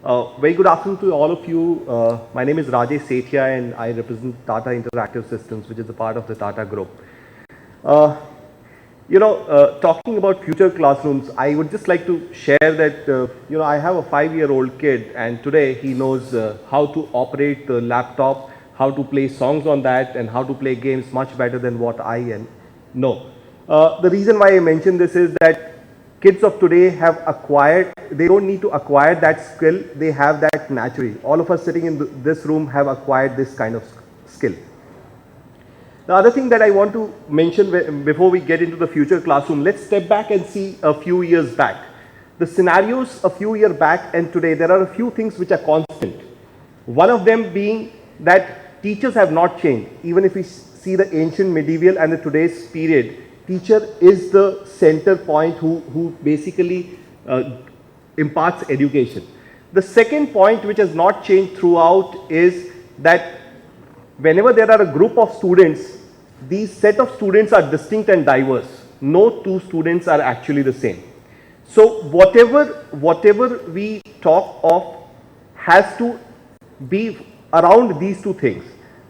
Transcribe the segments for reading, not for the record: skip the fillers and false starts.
Very good afternoon to all of you. My name is Rajesh Sethia and I represent Tata Interactive Systems, which is a part of the Tata Group. Talking about future classrooms, I would just like to share that, I have a 5-year-old kid and today he knows how to operate the laptop, how to play songs on that and how to play games much better than what I know. The reason why I mention this is that kids of today have acquired, they don't need to acquire that skill, they have that naturally. All of us sitting in this room have acquired this kind of skill. The other thing that I want to mention before we get into the future classroom, let's step back and see a few years back. The scenarios a few years back and today, there are a few things which are constant. One of them being that teachers have not changed. Even if we see the ancient, medieval and the today's period, teacher is the center point who basically imparts education. The second point which has not changed throughout is that whenever there are a group of students, these set of students are distinct and diverse. No two students are actually the same. So whatever we talk of has to be around these two things.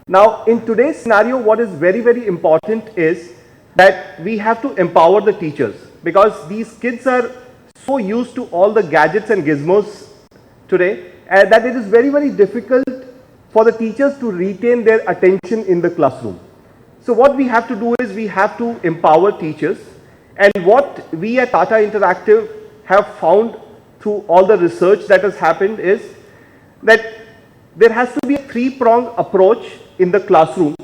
Now in today's scenario, what is very, very important is that we have to empower the teachers, because these kids are so used to all the gadgets and gizmos today that it is very, very difficult for the teachers to retain their attention in the classroom. So what we have to do is we have to empower teachers, and what we at Tata Interactive have found through all the research that has happened is that there has to be a three-pronged approach in the classroom,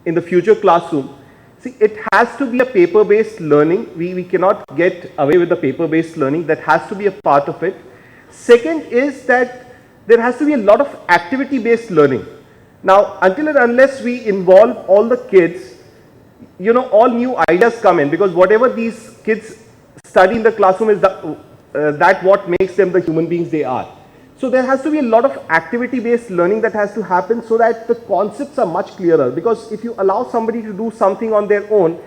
in the future classroom. See, it has to be a paper-based learning. We cannot get away with the paper-based learning. That has to be a part of it. Second is that there has to be a lot of activity-based learning. Now, until and unless we involve all the kids, all new ideas come in, because whatever these kids study in the classroom is that what makes them the human beings they are. So there has to be a lot of activity-based learning that has to happen so that the concepts are much clearer, because if you allow somebody to do something on their own,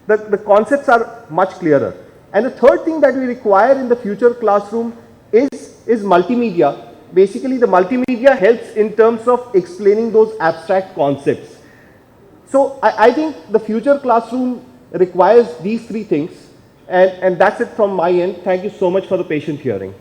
the concepts are much clearer. And the third thing that we require in the future classroom is multimedia. Basically, the multimedia helps in terms of explaining those abstract concepts. So I think the future classroom requires these three things, and that's it from my end. Thank you so much for the patient hearing.